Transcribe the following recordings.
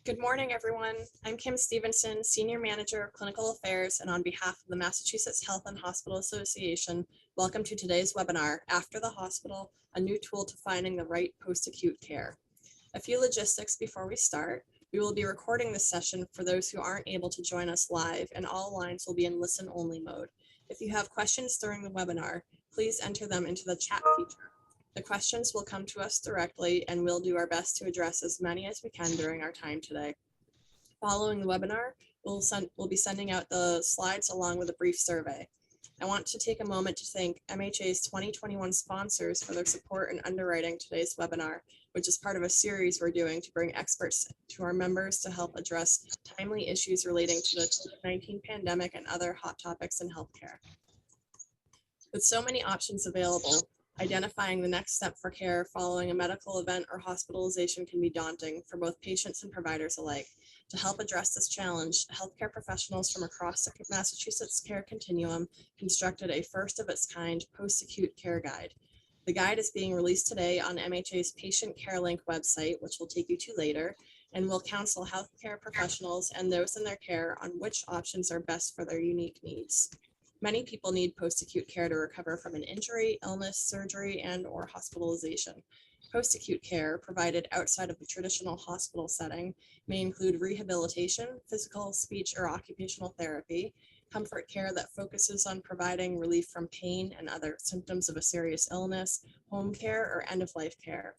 Good morning, everyone. I'm Kim Stevenson, Senior Manager of Clinical Affairs, and on behalf of the Massachusetts Health and Hospital Association, welcome to today's webinar, After the Hospital, a new tool to finding the right post-acute care. A few logistics before we start. We will be recording this session for those who aren't able to join us live, and all lines will be in listen-only mode. If you have questions during the webinar, please enter them into the chat feature. The questions will come to us directly, and we'll do our best to address as many as we can during our time today. Following the webinar, we'll be sending out the slides along with a brief survey. I want to take a moment to thank MHA's 2021 sponsors for their support in underwriting today's webinar, which is part of a series we're doing to bring experts to our members to help address timely issues relating to the COVID-19 pandemic and other hot topics in healthcare. With so many options available, identifying the next step for care following a medical event or hospitalization can be daunting for both patients and providers alike. To help address this challenge, healthcare professionals from across the Massachusetts care continuum constructed a first of its kind post-acute care guide. The guide is being released today on MHA's Patient Care Link website, which we'll take you to later, and will counsel healthcare professionals and those in their care on which options are best for their unique needs. Many people need post-acute care to recover from an injury, illness, surgery, and/or hospitalization. Post-acute care provided outside of the traditional hospital setting may include rehabilitation, physical, speech, or occupational therapy, comfort care that focuses on providing relief from pain and other symptoms of a serious illness, home care, or end-of-life care.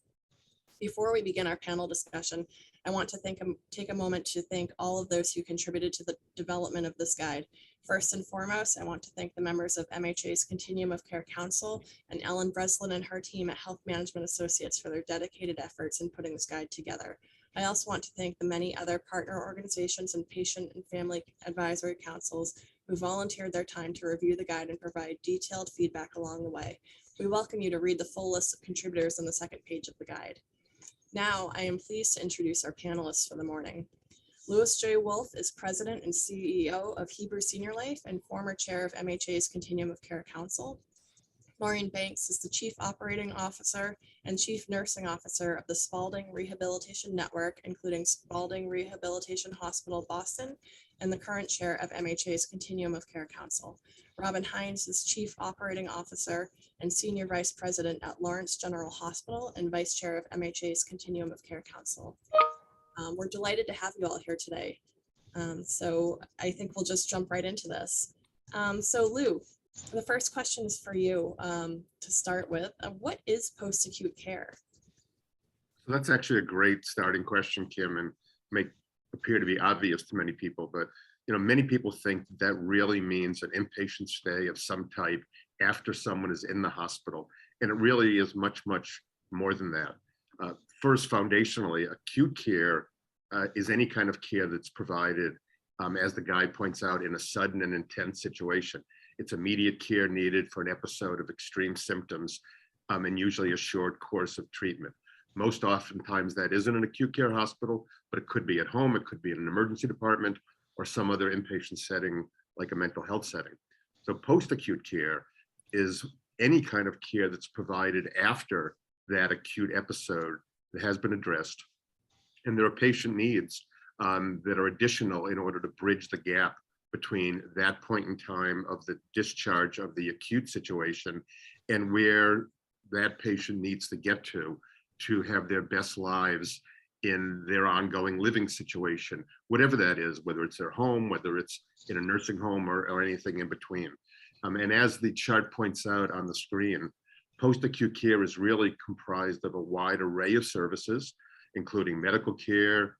Before we begin our panel discussion, I want to take a moment to thank all of those who contributed to the development of this guide. First and foremost, I want to thank the members of MHA's Continuum of Care Council and Ellen Breslin and her team at Health Management Associates for their dedicated efforts in putting this guide together. I also want to thank the many other partner organizations and patient and family advisory councils who volunteered their time to review the guide and provide detailed feedback along the way. We welcome you to read the full list of contributors on the second page of the guide. Now, I am pleased to introduce our panelists for the morning. Louis J. Wolf is President and CEO of Hebrew Senior Life and former chair of MHA's Continuum of Care Council. Maureen Banks is the Chief Operating Officer and Chief Nursing Officer of the Spalding Rehabilitation Network, including Spalding Rehabilitation Hospital, Boston, and the current chair of MHA's Continuum of Care Council. Robin Hines is Chief Operating Officer and Senior Vice President at Lawrence General Hospital and Vice Chair of MHA's Continuum of Care Council. We're delighted to have you all here today. So I think we'll just jump right into this. So Lou, the first question is for you to start with. What is post-acute care? So that's actually a great starting question, Kim, and may appear to be obvious to many people, but many people think that really means an inpatient stay of some type after someone is in the hospital, and it really is much, much more than that. First, foundationally, acute care is any kind of care that's provided, as the guide points out, in a sudden and intense situation. It's immediate care needed for an episode of extreme symptoms, and usually a short course of treatment. Most oftentimes that isn't an acute care hospital, but it could be at home, it could be in an emergency department, or some other inpatient setting like a mental health setting. So post-acute care is any kind of care that's provided after that acute episode that has been addressed. And there are patient needs that are additional in order to bridge the gap between that point in time of the discharge of the acute situation and where that patient needs to get to have their best lives in their ongoing living situation, whatever that is, whether it's their home, whether it's in a nursing home or anything in between. And as the chart points out on the screen, post-acute care is really comprised of a wide array of services, including medical care,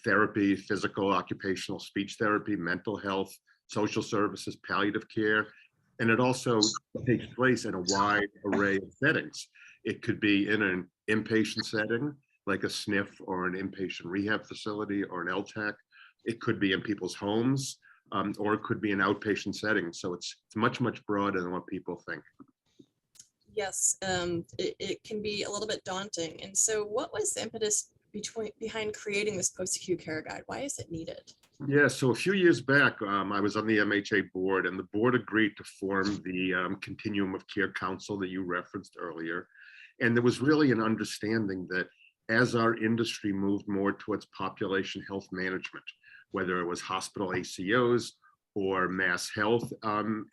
therapy, physical, occupational, speech therapy, mental health, social services, palliative care, and it also takes place in a wide array of settings. It could be in an inpatient setting, like a SNF or an inpatient rehab facility or an LTAC. It could be in people's homes, or it could be an outpatient setting. So it's much, much broader than what people think. Yes, it can be a little bit daunting. And so what was the impetus behind creating this post-acute care guide? Why is it needed? Yeah, so a few years back, I was on the MHA board, and the board agreed to form the Continuum of Care Council that you referenced earlier. And there was really an understanding that as our industry moved more towards population health management, whether it was hospital ACOs or mass health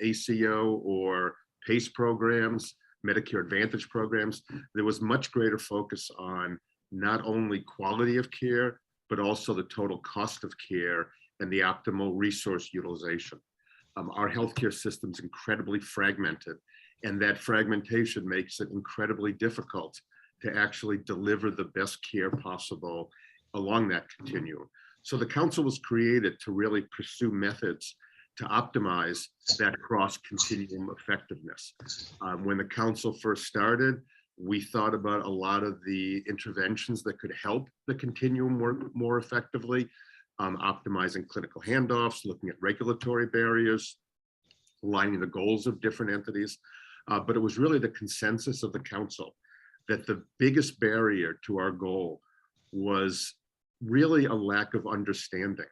ACO or PACE programs, Medicare Advantage programs, there was much greater focus on not only quality of care, but also the total cost of care and the optimal resource utilization. Our healthcare system is incredibly fragmented, and that fragmentation makes it incredibly difficult to actually deliver the best care possible along that continuum. So the council was created to really pursue methods to optimize that cross-continuum effectiveness. When the council first started, we thought about a lot of the interventions that could help the continuum work more effectively, optimizing clinical handoffs, looking at regulatory barriers, aligning the goals of different entities. But it was really the consensus of the council that the biggest barrier to our goal was really a lack of understanding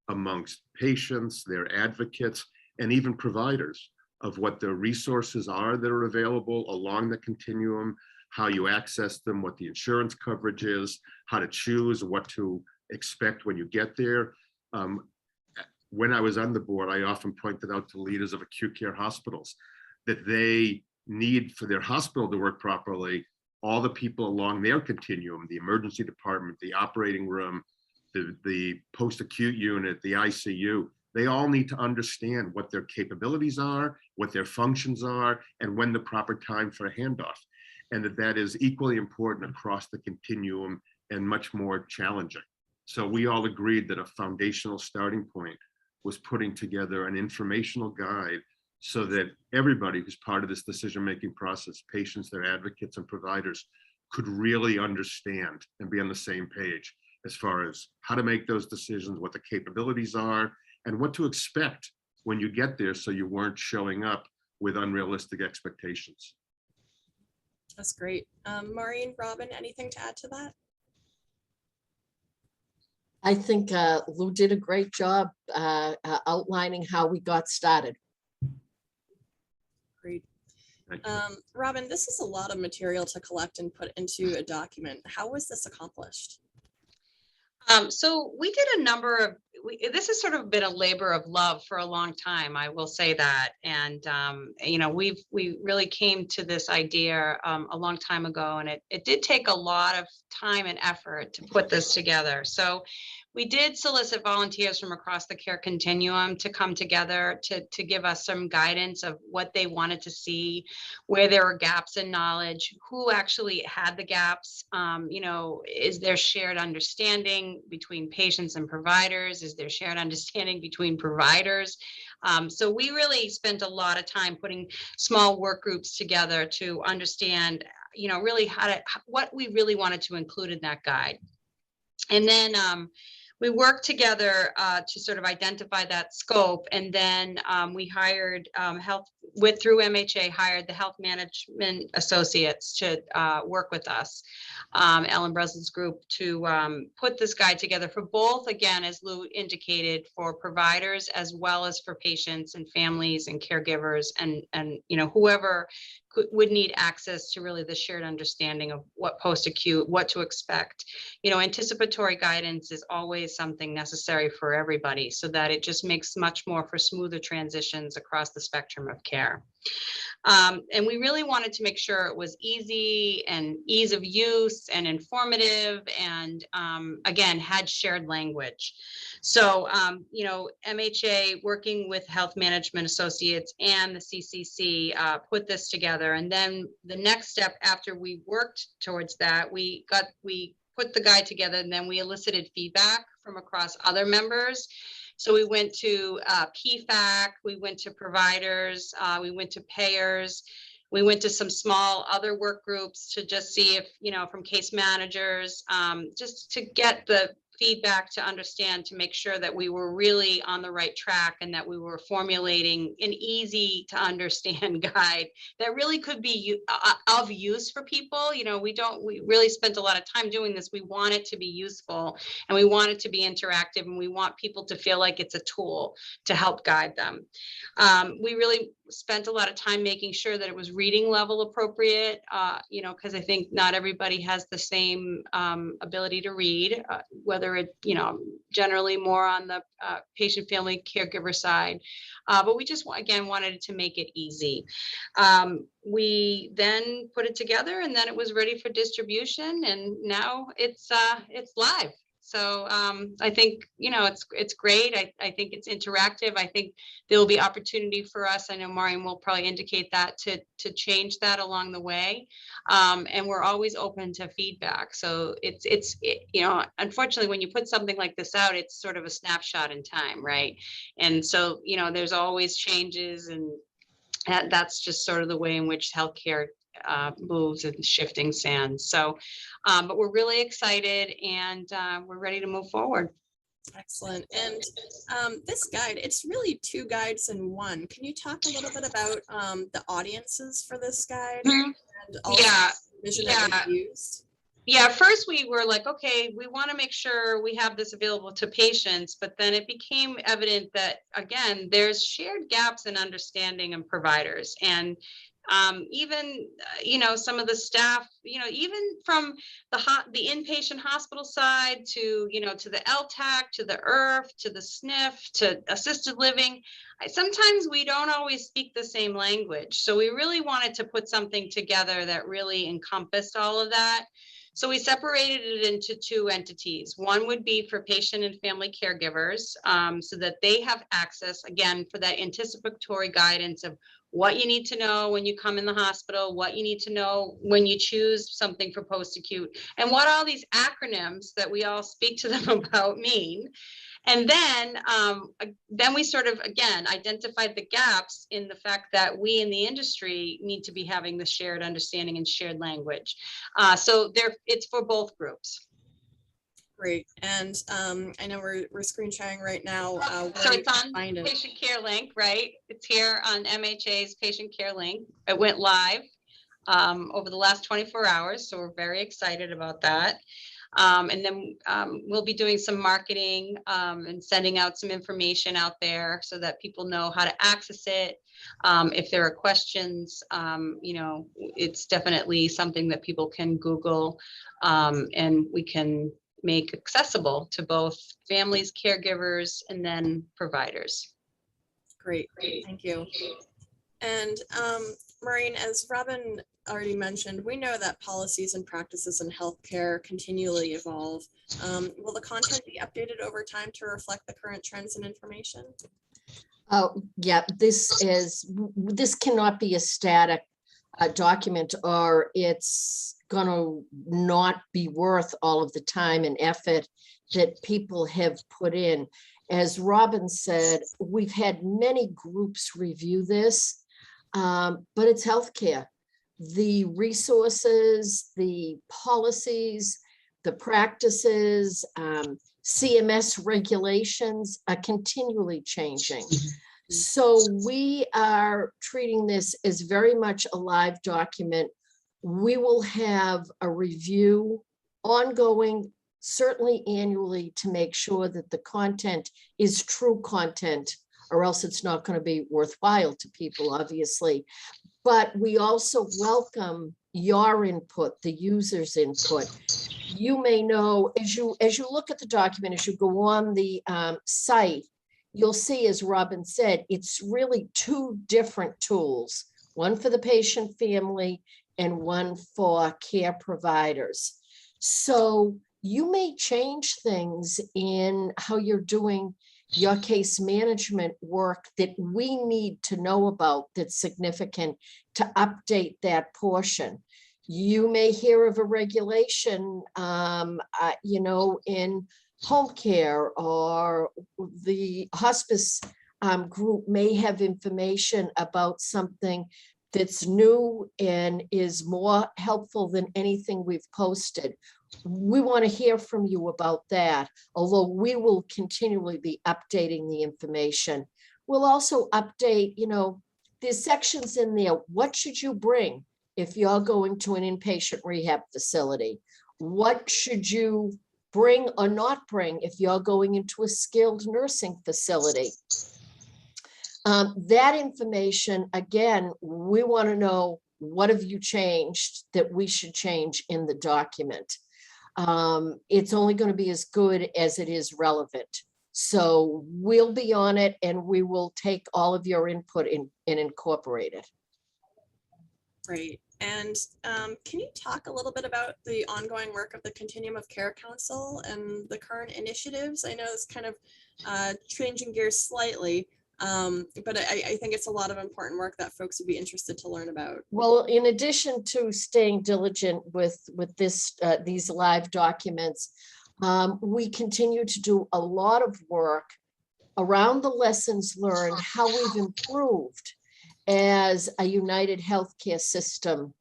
amongst patients, their advocates, and even providers of what the resources are that are available along the continuum, how you access them, what the insurance coverage is, how to choose what to expect when you get there. When I was on the board, I often pointed out to leaders of acute care hospitals that they need, for their hospital to work properly, all the people along their continuum, the emergency department, the operating room, the post-acute unit, the ICU, they all need to understand what their capabilities are, what their functions are, and when the proper time for a handoff. And that is equally important across the continuum and much more challenging. So we all agreed that a foundational starting point was putting together an informational guide so that everybody who's part of this decision-making process, patients, their advocates, and providers, could really understand and be on the same page as far as how to make those decisions, what the capabilities are, and what to expect when you get there, so you weren't showing up with unrealistic expectations. That's great. Maureen, Robin, anything to add to that? I think Lou did a great job outlining how we got started. Great. Robin, this is a lot of material to collect and put into a document. How was this accomplished? So we did a number of, this has sort of been a labor of love for a long time, I will say that. And, you know, we really came to this idea a long time ago, and it did take a lot of time and effort to put this together. So we did solicit volunteers from across the care continuum to come together to give us some guidance of what they wanted to see, where there were gaps in knowledge, who actually had the gaps. You know, is there shared understanding between patients and providers? Is there shared understanding between providers? So we really spent a lot of time putting small work groups together to understand, you know, really what we really wanted to include in that guide. And then we worked together to sort of identify that scope, and then we hired through MHA, hired the health management associates to work with us, Ellen Breslin's group, to put this guide together for both, again, as Lou indicated, for providers as well as for patients and families and caregivers and you know, whoever would need access to really the shared understanding of what post-acute, what to expect. You know, anticipatory guidance is always something necessary for everybody, so that it just makes much more for smoother transitions across the spectrum of care. And we really wanted to make sure it was easy and ease of use and informative, and again, had shared language. So, you know, MHA working with health management associates and the CCC put this together. And then the next step after we worked towards that, we put the guide together, and then we elicited feedback from across other members. So we went to PFAC, we went to providers, we went to payers, we went to some small other work groups to just see if, you know, from case managers, just to get the feedback to understand, to make sure that we were really on the right track and that we were formulating an easy to understand guide that really could be of use for people. You know, we really spent a lot of time doing this. We want it to be useful, and we want it to be interactive, and we want people to feel like it's a tool to help guide them. We really spent a lot of time making sure that it was reading level appropriate, you know, because I think not everybody has the same ability to read, whether it, you know, generally more on the patient family caregiver side. But we just, again, wanted to make it easy. We then put it together, and then it was ready for distribution, and now it's live. So I think, you know, it's great. I think it's interactive. I think there will be opportunity for us. I know Maureen will probably indicate that to change that along the way. And we're always open to feedback. So it's you know, unfortunately, when you put something like this out, it's sort of a snapshot in time, right? And so, you know, there's always changes, and that's just sort of the way in which healthcare moves and shifting sands. So, but we're really excited, and we're ready to move forward. Excellent. And this guide, it's really 2 guides in one. Can you talk a little bit about the audiences for this guide and also the vision that you used? Yeah, first we were like, okay, we want to make sure we have this available to patients, but then it became evident that, again, there's shared gaps in understanding and providers. And even, you know, some of the staff, you know, even from the inpatient hospital side to, you know, to the LTAC, to the IRF, to the SNF, to assisted living, sometimes we don't always speak the same language. So we really wanted to put something together that really encompassed all of that. So we separated it into 2 entities. One would be for patient and family caregivers, so that they have access, again, for that anticipatory guidance of what you need to know when you come in the hospital, what you need to know when you choose something for post-acute, and what all these acronyms that we all speak to them about mean. And then we sort of, again, identified the gaps in the fact that we in the industry need to be having the shared understanding and shared language. So it's for both groups. Great. And I know we're screen sharing right now. So it's on Patient Care Link, right? It's here on MHA's Patient Care Link. It went live over the last 24 hours. So we're very excited about that. And then we'll be doing some marketing and sending out some information out there so that people know how to access it. If there are questions, you know, it's definitely something that people can Google, and we can make accessible to both families, caregivers, and then providers. Great. Thank you. And Maureen, as Robin already mentioned, we know that policies and practices in healthcare continually evolve. Will the content be updated over time to reflect the current trends and information? Oh, yeah, this cannot be a static document, or it's going to not be worth all of the time and effort that people have put in. As Robin said, we've had many groups review this, but it's healthcare. The resources, the policies, the practices, CMS regulations are continually changing. So we are treating this as very much a live document. We will have a review ongoing, certainly annually, to make sure that the content is true content, or else it's not going to be worthwhile to people, obviously. But we also welcome your input, the user's input. You may know, as you look at the document, as you go on the site, you'll see, as Robin said, it's really 2 different tools, one for the patient family and one for care providers. So you may change things in how you're doing your case management work that we need to know about that's significant to update that portion. You may hear of a regulation, you know, in home care, or the hospice group may have information about something that's new and is more helpful than anything we've posted. we want to hear from you about that, although we will continually be updating the information. We'll also update, there's sections in there. What should you bring if you're going to an inpatient rehab facility? What should you bring or not bring if you're going into a skilled nursing facility? That information, again, we want to know, what have you changed that we should change in the document? It's only going to be as good as it is relevant. So we'll be on it, and we will take all of your input and incorporate it. Great. And can you talk a little bit about the ongoing work of the Continuum of Care Council and the current initiatives? I know it's kind of changing gears slightly, but I think it's a lot of important work that folks would be interested to learn about. Well, in addition to staying diligent with this, these live documents, we continue to do a lot of work around the lessons learned, how we've improved as a united healthcare system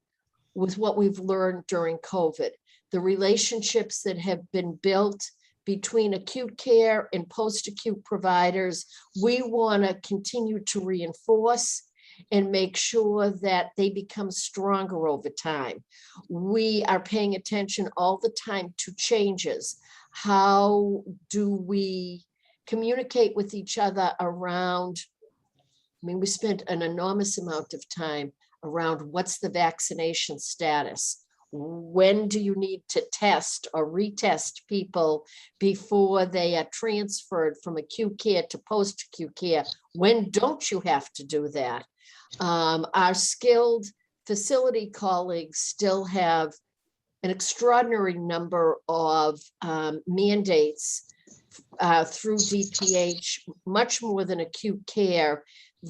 with what we've learned during COVID, the relationships that have been built between acute care and post-acute providers. We want to continue to reinforce and make sure that they become stronger over time. We are paying attention all the time to changes. How do we communicate with each other around, we spent an enormous amount of time around what's the vaccination status? When do you need to test or retest people before they are transferred from acute care to post-acute care? When don't you have to do that? Our skilled facility colleagues still have an extraordinary number of mandates through DPH, much more than acute care,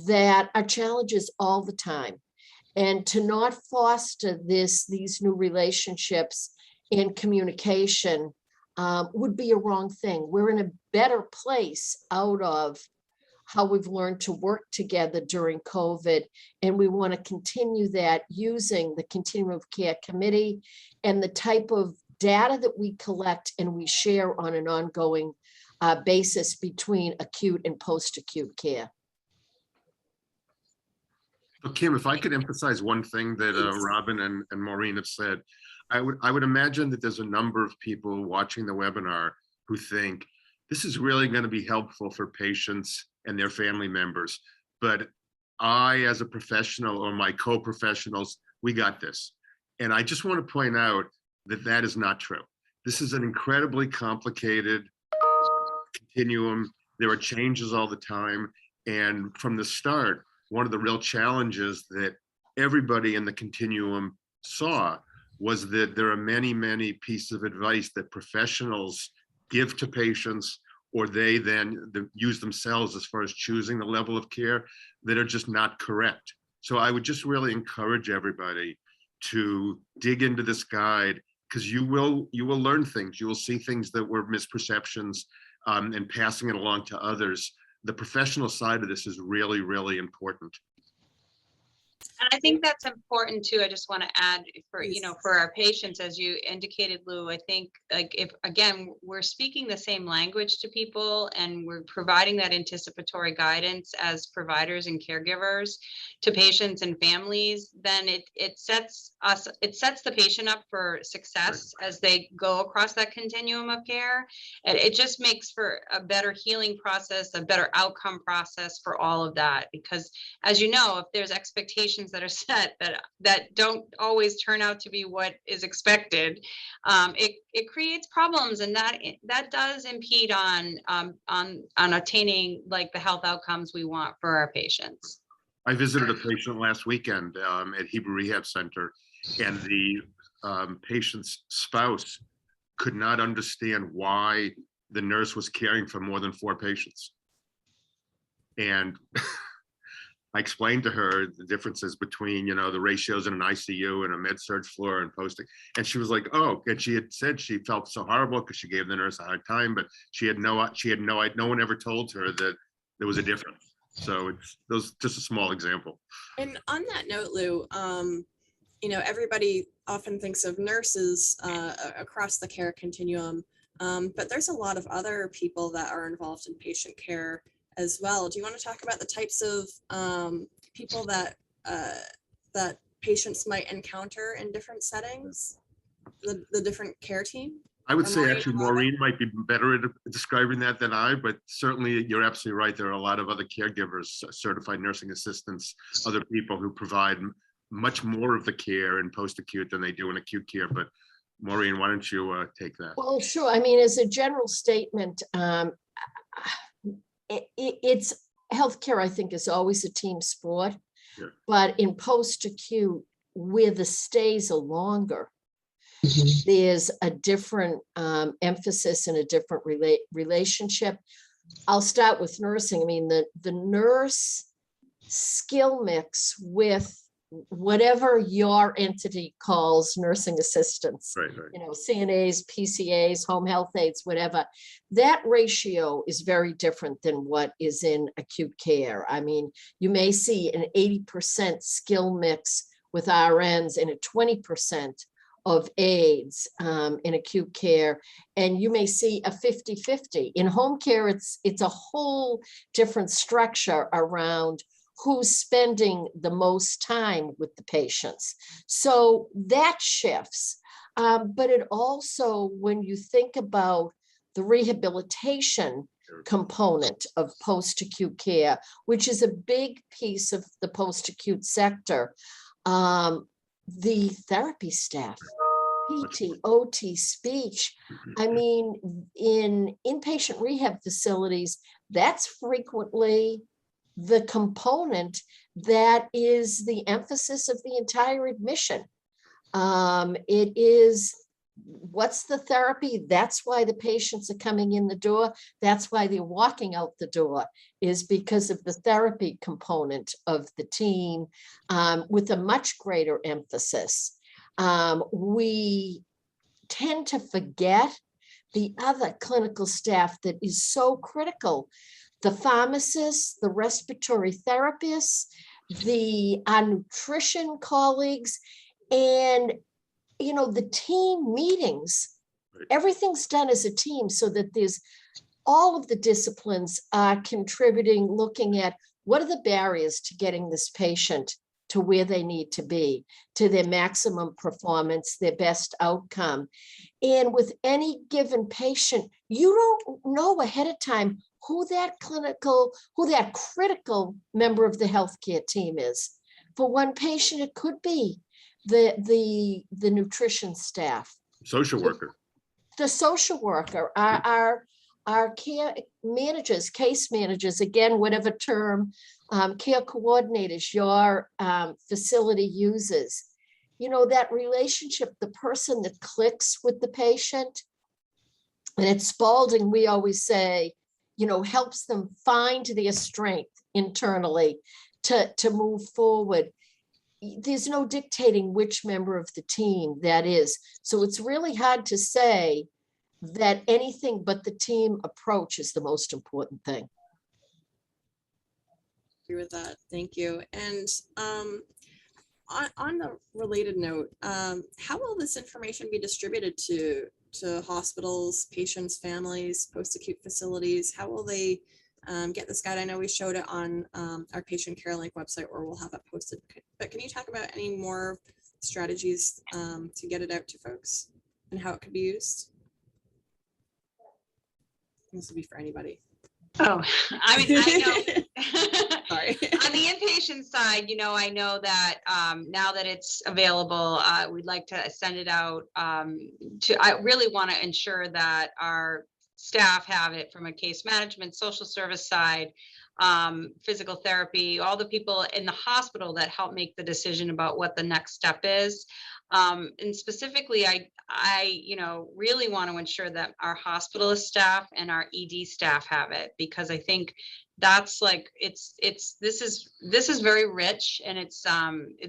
that are challenges all the time. And to not foster these new relationships in communication would be a wrong thing. We're in a better place out of how we've learned to work together during COVID, and we want to continue that using the Continuum of Care Committee and the type of data that we collect and we share on an ongoing basis between acute and post-acute care. So Kim, if I could emphasize one thing that Robin and Maureen have said, I would imagine that there's a number of people watching the webinar who think this is really going to be helpful for patients and their family members. But I, as a professional, or my co-professionals, we got this. And I just want to point out that that is not true. This is an incredibly complicated continuum. There are changes all the time. And from the start, one of the real challenges that everybody in the continuum saw was that there are many, many pieces of advice that professionals give to patients, or they then use themselves as far as choosing the level of care, that are just not correct. So I would just really encourage everybody to dig into this guide, because you will learn things. You will see things that were misperceptions, and passing it along to others. The professional side of this is really, really important. And I think that's important too. I just want to add for, for our patients, as you indicated, Lou, I think like if, again, we're speaking the same language to people and we're providing that anticipatory guidance as providers and caregivers to patients and families, then it sets the patient up for success as they go across that continuum of care. And it just makes for a better healing process, a better outcome process for all of that. Because as you know, if there's expectations that are set that don't always turn out to be what is expected, it creates problems, and that does impede on attaining like the health outcomes we want for our patients. I visited a patient last weekend at Hebrew Rehab Center, and the patient's spouse could not understand why the nurse was caring for more than 4 patients. And I explained to her the differences between, the ratios in an ICU and a med-surg floor and posting. And she was like, oh, and she had said she felt so horrible because she gave the nurse a hard time, but no one ever told her that there was a difference. So it's just a small example. And on that note, Lou, everybody often thinks of nurses across the care continuum, but there's a lot of other people that are involved in patient care as well. Do you want to talk about the types of people that that patients might encounter in different settings, the different care team? I would Or say Maureen actually or Robin? Maureen might be better at describing that than I, but certainly you're absolutely right. There are a lot of other caregivers, certified nursing assistants, other people who provide much more of the care in post-acute than they do in acute care. But Maureen, why don't you take that? Well, sure. I mean, as a general statement, it's healthcare, I think, is always a team sport. Yeah. But in post-acute, where the stays are longer, there's a different emphasis and a different relationship. I'll start with nursing. I mean, the nurse skill mix with whatever your entity calls nursing assistants, Right. you know, CNAs, PCAs, home health aides, whatever, that ratio is very different than what is in acute care. I mean, you may see an 80% skill mix with RNs and a 20% of aides in acute care, and you may see a 50-50. In home care, it's a whole different structure around who's spending the most time with the patients. So that shifts. But it also, when you think about the rehabilitation component of post-acute care, which is a big piece of the post-acute sector, the therapy staff, PT, OT, speech. I mean, in inpatient rehab facilities, that's frequently the component that is the emphasis of the entire admission. It is, what's the therapy? That's why the patients are coming in the door. That's why they're walking out the door, is because of the therapy component of the team, with a much greater emphasis. We tend to forget the other clinical staff that is so critical. The pharmacists, the respiratory therapists, our nutrition colleagues, and, you know, the team meetings. Everything's done as a team so that there's all of the disciplines are contributing, looking at what are the barriers to getting this patient to where they need to be, to their maximum performance, their best outcome. And with any given patient, you don't know ahead of time who that critical member of the healthcare team is. For one patient, it could be the nutrition staff, Social worker. the social worker, our care managers, case managers, again, whatever term, care coordinators your facility uses. You know, that relationship, the person that clicks with the patient. And at Spalding, we always say, you know, helps them find their strength internally to move forward. There's no dictating which member of the team that is. So it's really hard to say that anything but the team approach is the most important thing. Agree with that. Thank you. And on the related note, how will this information be distributed to hospitals, patients, families, post-acute facilities? How will they get this guide? I know we showed it on our patient care link website, where we'll have it posted, but can you talk about any more strategies to get it out to folks and how it could be used? This would be for anybody. Oh, I mean, I know. Sorry. On the inpatient side, you know, I know that now that it's available, we'd like to send it out I really want to ensure that our staff have it from a case management, social service side, physical therapy, all the people in the hospital that help make the decision about what the next step is. And specifically, I, you know, really want to ensure that our hospitalist staff and our ED staff have it, because I think that's like, this is very rich, and it's,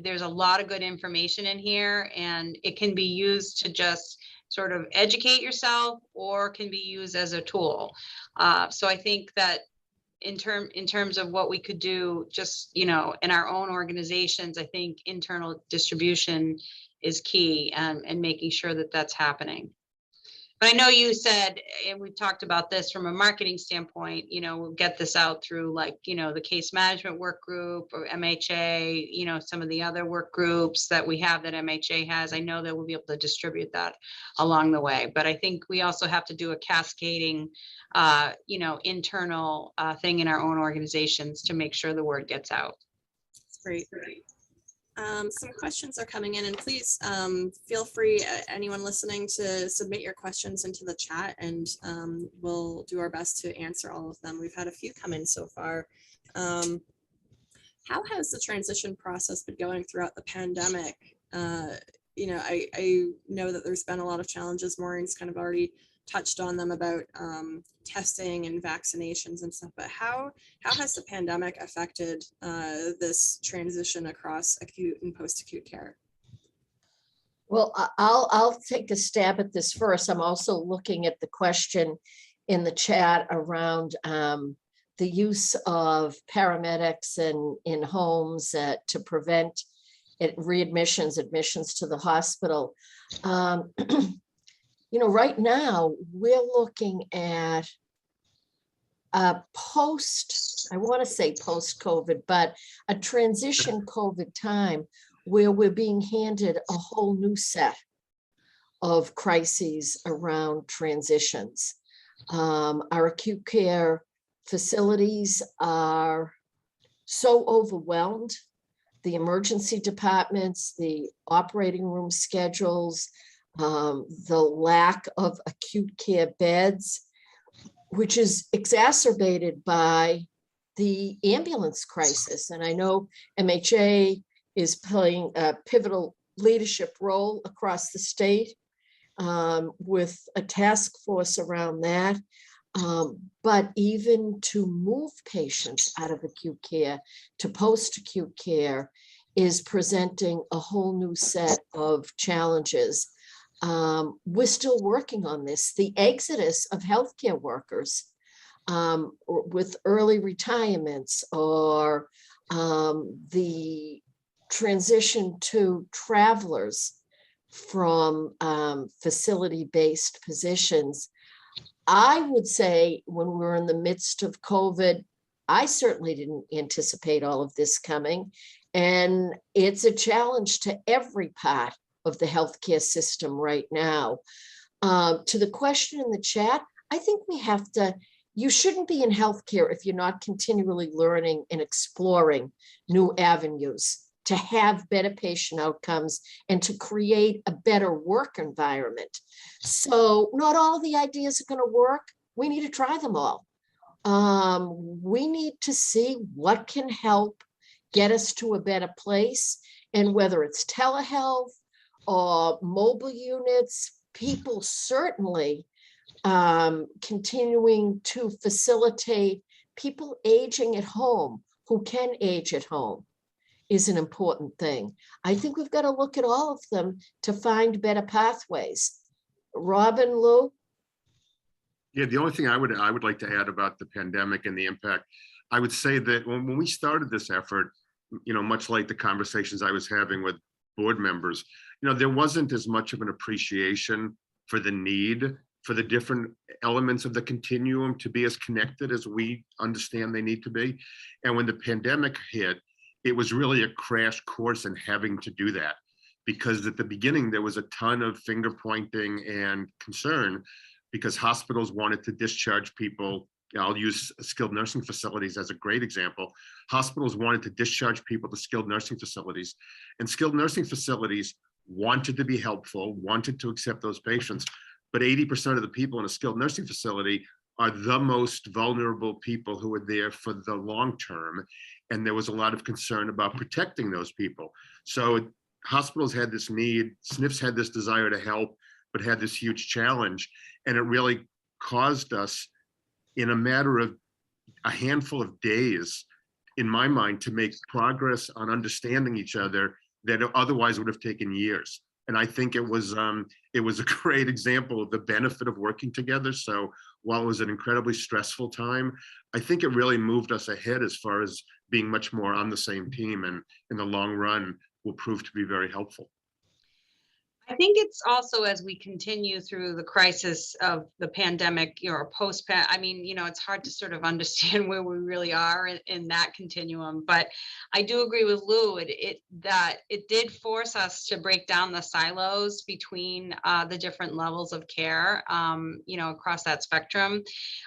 there's a lot of good information in here, and it can be used to just sort of educate yourself, or can be used as a tool. So I think that in terms of what we could do, just, you know, in our own organizations, I think internal distribution is key, and making sure that that's happening. But I know you said, and we've talked about this from a marketing standpoint, we'll get this out through like, the case management work group or MHA, some of the other work groups that we have that MHA has. I know that we'll be able to distribute that along the way. But I think we also have to do a cascading, internal thing in our own organizations to make sure the word gets out. Great. Some questions are coming in, and please feel free, anyone listening, to submit your questions into the chat, and we'll do our best to answer all of them. We've had a few come in so far. How has the transition process been going throughout the pandemic? I know that there's been a lot of challenges. Maureen's kind of already touched on them about testing and vaccinations and stuff, but how has the pandemic affected this transition across acute and post-acute care? Well, I'll take a stab at this first. I'm also looking at the question in the chat around the use of paramedics in homes to prevent admissions to the hospital. Right now we're looking at I want to say post-COVID, but a transition COVID time where we're being handed a whole new set of crises around transitions. Our acute care facilities are so overwhelmed. The emergency departments, the operating room schedules, the lack of acute care beds, which is exacerbated by the ambulance crisis. And I know MHA is playing a pivotal leadership role across the state with a task force around that. But even to move patients out of acute care to post-acute care is presenting a whole new set of challenges. We're still working on this. The exodus of healthcare workers with early retirements, or the transition to travelers from facility-based positions. I would say when we're in the midst of COVID, I certainly didn't anticipate all of this coming. And it's a challenge to every part of the healthcare system right now. To the question in the chat, I think you shouldn't be in healthcare if you're not continually learning and exploring new avenues to have better patient outcomes and to create a better work environment. So not all the ideas are going to work. We need to try them all. We need to see what can help get us to a better place, and whether it's telehealth or mobile units, people certainly continuing to facilitate people aging at home who can age at home is an important thing. I think we've got to look at all of them to find better pathways. Robin, Lou? Yeah, the only thing I would like to add about the pandemic and the impact, I would say that when we started this effort, much like the conversations I was having with board members, there wasn't as much of an appreciation for the need for the different elements of the continuum to be as connected as we understand they need to be. And when the pandemic hit, it was really a crash course in having to do that, because at the beginning there was a ton of finger pointing and concern because hospitals wanted to discharge people. I'll use skilled nursing facilities as a great example. Hospitals wanted to discharge people to skilled nursing facilities, and skilled nursing facilities wanted to be helpful, wanted to accept those patients. But 80% of the people in a skilled nursing facility are the most vulnerable people who are there for the long term. And there was a lot of concern about protecting those people. So hospitals had this need, SNFs had this desire to help, but had this huge challenge. And it really caused us, in a matter of a handful of days, in my mind, to make progress on understanding each other that otherwise would have taken years. And I think it was a great example of the benefit of working together. So while it was an incredibly stressful time, I think it really moved us ahead as far as being much more on the same team, and in the long run will prove to be very helpful. I think it's also as we continue through the crisis of the pandemic, or I mean, it's hard to sort of understand where we really are in that continuum. But I do agree with Lou, that it did force us to break down the silos between the different levels of care, across that spectrum.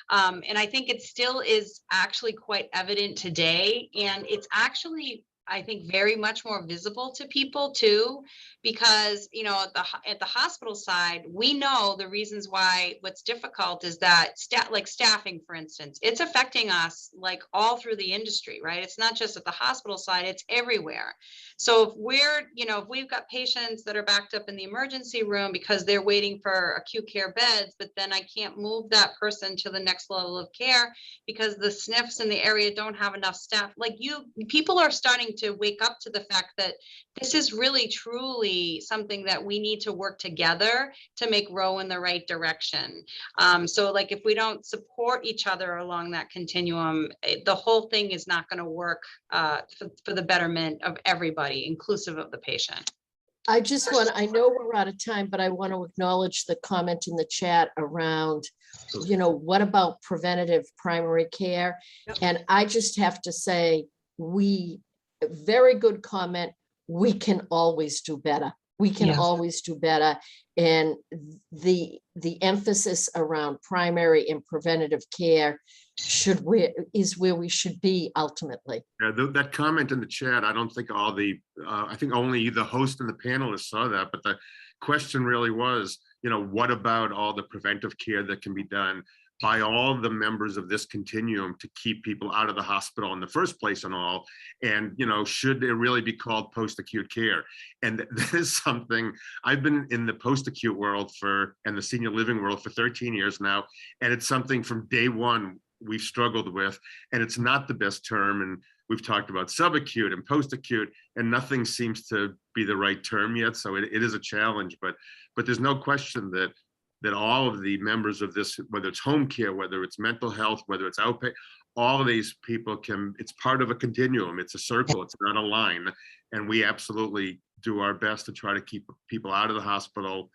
And I think it still is actually quite evident today. And it's actually, I think, very much more visible to people too, because at the hospital side, we know the reasons why. What's difficult is that like staffing, for instance, it's affecting us like all through the industry, right? It's not just at the hospital side, it's everywhere. So if we've got patients that are backed up in the emergency room because they're waiting for acute care beds, but then I can't move that person to the next level of care because the SNFs in the area don't have enough staff. Like, people are starting to wake up to the fact that this is really truly something that we need to work together to make row in the right direction. So like, if we don't support each other along that continuum, the whole thing is not going to work for the betterment of everybody, inclusive of the patient. I know we're out of time, but I want to acknowledge the comment in the chat around, what about preventative primary care? Yep. And I just have to say, very good comment. We can always do better. We can Yes. always do better. And the emphasis around primary and preventative care is where we should be ultimately. Yeah, that comment in the chat, I don't think I think only the host and the panelists saw that, but the question really was, what about all the preventive care that can be done by all the members of this continuum to keep people out of the hospital in the first place and all? And, should it really be called post-acute care? And that is something I've been in the post-acute world and the senior living world for 13 years now. And it's something from day one we've struggled with, and it's not the best term. And we've talked about subacute and post-acute, and nothing seems to be the right term yet. So it is a challenge, but there's no question that all of the members of this, whether it's home care, whether it's mental health, whether it's outpatient, all of these people it's part of a continuum. It's a circle, it's not a line. And we absolutely do our best to try to keep people out of the hospital,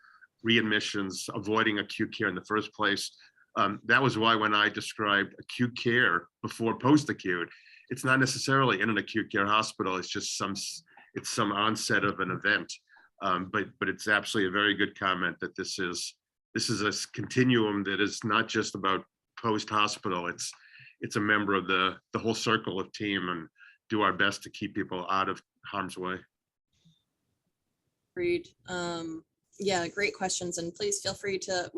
readmissions, avoiding acute care in the first place. That was why when I described acute care before post-acute, it's not necessarily in an acute care hospital. It's just some onset of an event. But it's absolutely a very good comment that this is a continuum that is not just about post-hospital. It's a member of the whole circle of team, and do our best to keep people out of harm's way. Agreed. Yeah, great questions. And please feel free to,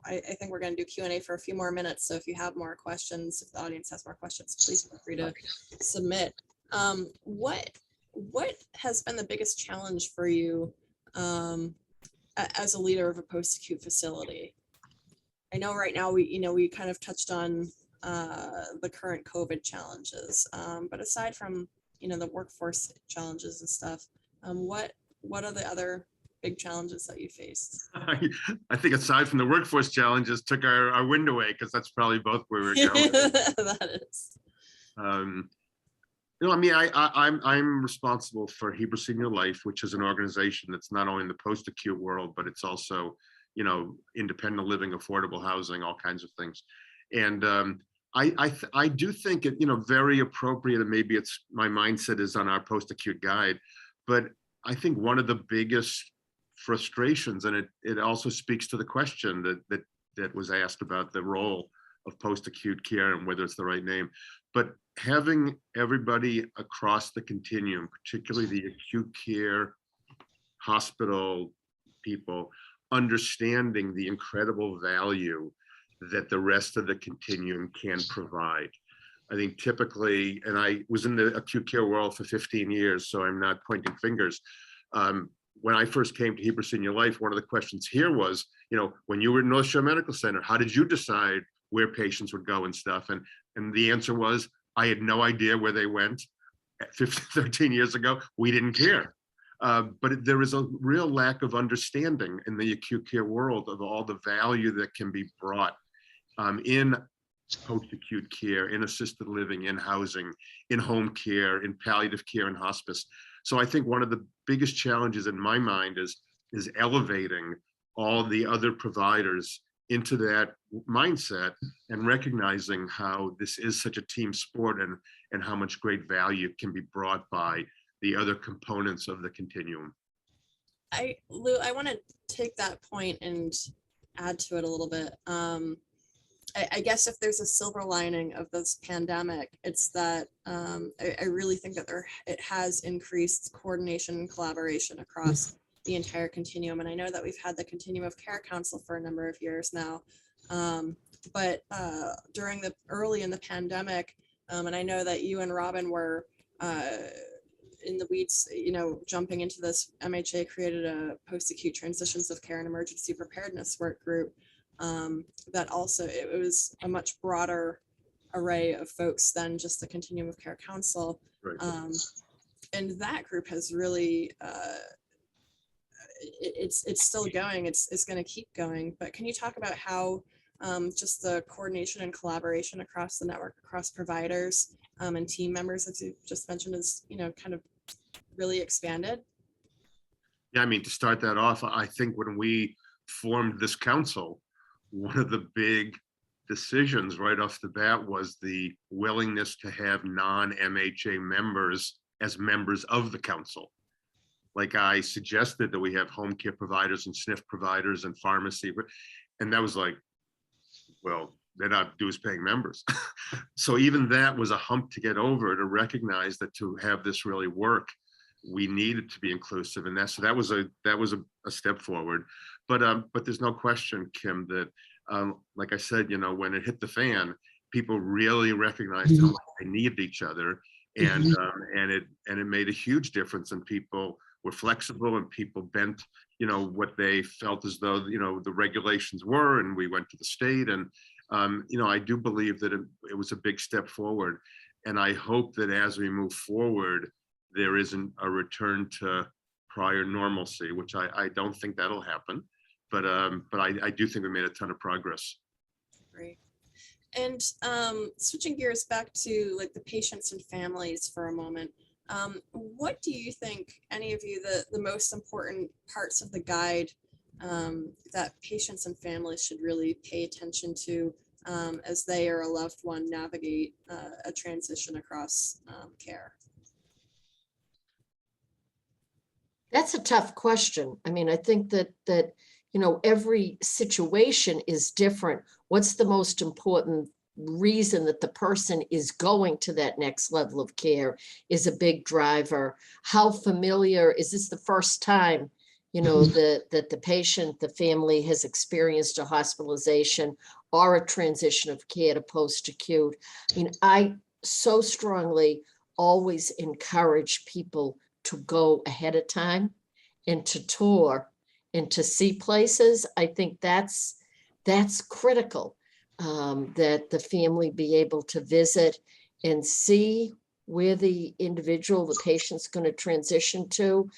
I think we're going to do Q&A for a few more minutes. So if you have more questions, if the audience has more questions, please feel free to submit. What has been the biggest challenge for you as a leader of a post-acute facility? I know right now we kind of touched on the current COVID challenges, but aside from the workforce challenges and stuff, what are the other big challenges that you faced? I think aside from the workforce challenges, took our wind away, because that's probably both where we're going. That is. I'm responsible for Heber Senior Life, which is an organization that's not only in the post-acute world, but it's also, independent living, affordable housing, all kinds of things. And I do think it, very appropriate, and maybe it's my mindset is on our post-acute guide, but I think one of the biggest frustrations, and it also speaks to the question that was asked about the role of post-acute care and whether it's the right name, but having everybody across the continuum, particularly the acute care hospital people, understanding the incredible value that the rest of the continuum can provide. I think typically, and I was in the acute care world for 15 years, so I'm not pointing fingers. When I first came to Heber Senior Life, one of the questions here was, when you were in North Shore Medical Center, how did you decide where patients would go and stuff? And the answer was, I had no idea where they went. 13 years ago, we didn't care. But there is a real lack of understanding in the acute care world of all the value that can be brought in post-acute care, in assisted living, in housing, in home care, in palliative care and hospice. So I think one of the biggest challenges in my mind is is elevating all the other providers into that mindset and recognizing how this is such a team sport and how much great value can be brought by the other components of the continuum. Lou, I want to take that point and add to it a little bit. I guess if there's a silver lining of this pandemic, it's that I really think that it has increased coordination and collaboration across the entire continuum. And I know that we've had the Continuum of Care Council for a number of years now. But during early in the pandemic, and I know that you and Robin were in the weeds, jumping into this, MHA created a post-acute transitions of care and emergency preparedness work group. That also, it was a much broader array of folks than just the Continuum of Care Council. Right. And that group has really, it's still going, it's going to keep going. But can you talk about how just the coordination and collaboration across the network, across providers and team members, as you just mentioned, is, kind of really expanded? Yeah, I mean, to start that off, I think when we formed this council, one of the big decisions right off the bat was the willingness to have non-MHA members as members of the council. Like I suggested that we have home care providers and SNF providers and pharmacy, and that was like, well, they're not dues paying members. So even that was a hump to get over, to recognize that to have this really work, we needed to be inclusive, and that was a step forward. But there's no question, Kim, that like I said, when it hit the fan, people really recognized how much they needed each other, and it made a huge difference. And people were flexible, and people bent, what they felt as though the regulations were. And we went to the state, and I do believe that it was a big step forward. And I hope that as we move forward, there isn't a return to prior normalcy, which I don't think that'll happen. But I do think we made a ton of progress. Great. And switching gears back to like the patients and families for a moment, what do you think, any of you, the most important parts of the guide that patients and families should really pay attention to as they or a loved one navigate a transition across care? That's a tough question. I mean, I think that every situation is different. What's the most important reason that the person is going to that next level of care is a big driver. How familiar is this? The first time, that the patient, the family has experienced a hospitalization or a transition of care to post-acute. I mean, I so strongly always encourage people to go ahead of time and to tour and to see places. I think that's critical, that the family be able to visit and see where the individual, the patient's going to transition to.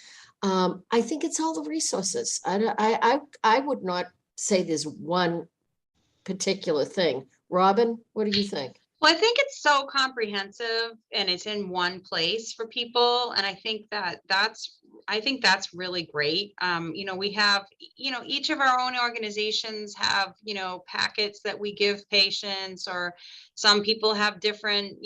I think it's all the resources. I would not say there's one particular thing. Robin, what do you think? Well, I think it's so comprehensive and it's in one place for people. And I think that's really great. We have, each of our own organizations have, packets that we give patients, or some people have different,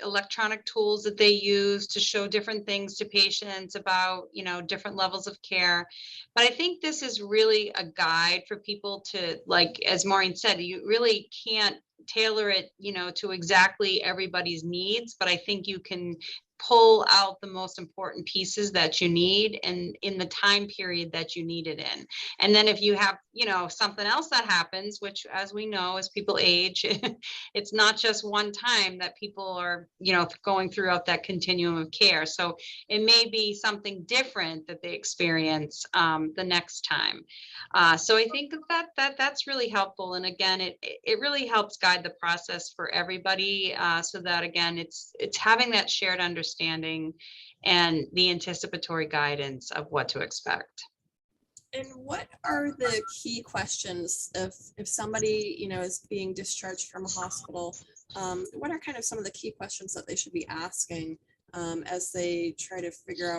electronic tools that they use to show different things to patients about, different levels of care. But I think this is really a guide for people to, like, as Maureen said, you really can't tailor it, to exactly everybody's needs, but I think you can pull out the most important pieces that you need and in the time period that you need it in. And then if you have, something else that happens, which, as we know, as people age, it's not just one time that people are, going throughout that continuum of care. So it may be something different that they experience the next time. So I think that's really helpful. And again, it really helps guide the process for everybody, so that, again, it's having that shared understanding and the anticipatory guidance of what to expect. And what are the key questions if somebody, is being discharged from a hospital? What are kind of some of the key questions that they should be asking as they try to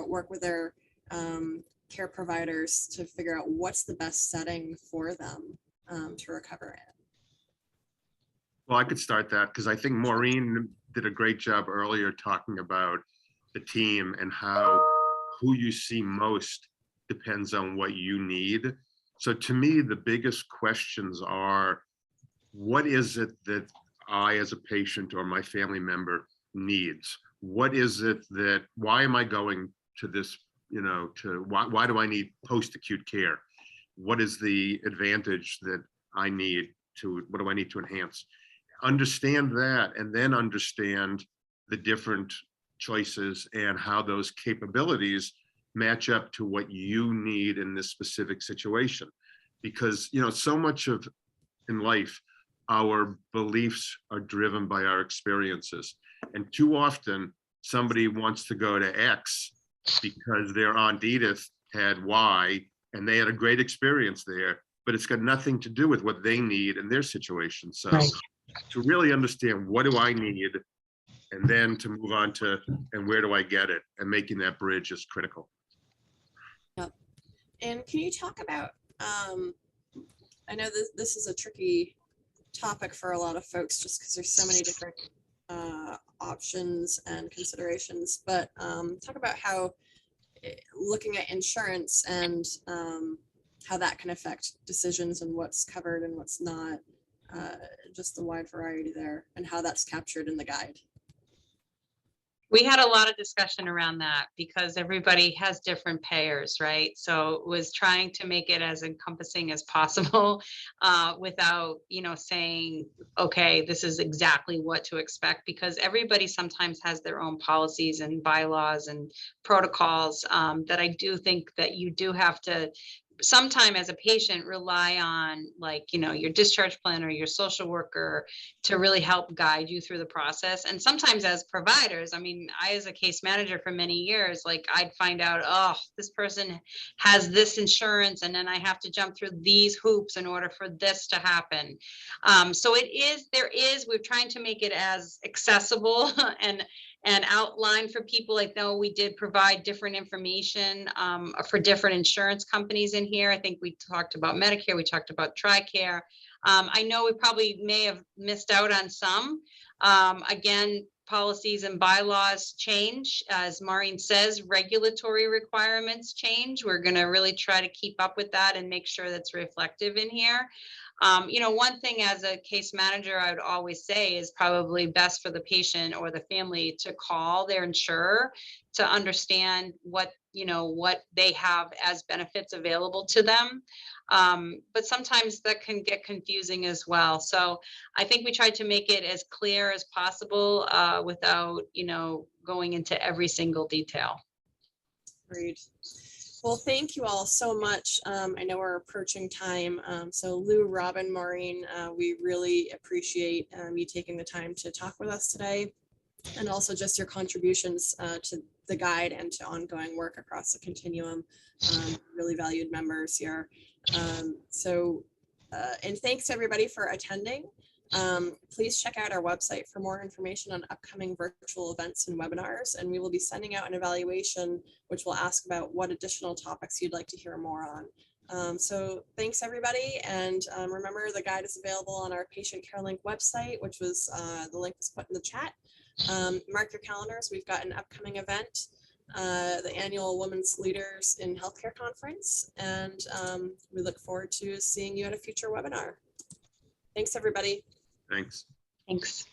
work with their care providers to figure out what's the best setting for them to recover in? Well, I could start that because I think Maureen did a great job earlier talking about the team and how who you see most depends on what you need. So to me, the biggest questions are, what is it that I, as a patient or my family member, needs? What is it that, why am I going to this, why do I need post-acute care? What is the advantage that I need to, what do I need to enhance? Understand that, and then understand the different choices and how those capabilities match up to what you need in this specific situation. Because, so much of in life, our beliefs are driven by our experiences. And too often somebody wants to go to X because their Aunt Edith had Y and they had a great experience there, but it's got nothing to do with what they need in their situation. So to really understand, what do I need? And then to move on to, and where do I get it? And making that bridge is critical. Yep. And can you talk about, I know this is a tricky topic for a lot of folks just because there's so many different options and considerations, but talk about how looking at insurance and how that can affect decisions and what's covered and what's not, just the wide variety there and how that's captured in the guide. We had a lot of discussion around that because everybody has different payers, right? So it was trying to make it as encompassing as possible without, saying, okay, this is exactly what to expect, because everybody sometimes has their own policies and bylaws and protocols that I do think that you do have to sometime as a patient rely on, like, your discharge plan or your social worker to really help guide you through the process. And sometimes as providers, I mean, I, as a case manager for many years, like, I'd find out, oh, this person has this insurance, and then I have to jump through these hoops in order for this to happen. So we're trying to make it as accessible and outline for people. Like, no, we did provide different information for different insurance companies in here. I think we talked about Medicare, we talked about TRICARE. I know we probably may have missed out on some. Again, policies and bylaws change. As Maureen says, regulatory requirements change. We're going to really try to keep up with that and make sure that's reflective in here. One thing as a case manager, I would always say is probably best for the patient or the family to call their insurer to understand what they have as benefits available to them. But sometimes that can get confusing as well. So I think we tried to make it as clear as possible without, going into every single detail. Agreed. Well, thank you all so much. I know we're approaching time. So Lou, Robin, Maureen, we really appreciate you taking the time to talk with us today, and also just your contributions to the guide and to ongoing work across the continuum. Really valued members here. And thanks everybody for attending. Please check out our website for more information on upcoming virtual events and webinars, and we will be sending out an evaluation which will ask about what additional topics you'd like to hear more on. So thanks everybody, and remember, the guide is available on our Patient Care Link website, which was the link was put in the chat. Mark your calendars, we've got an upcoming event, the annual Women's Leaders in Healthcare Conference, and we look forward to seeing you at a future webinar. Thanks everybody. Thanks. Thanks.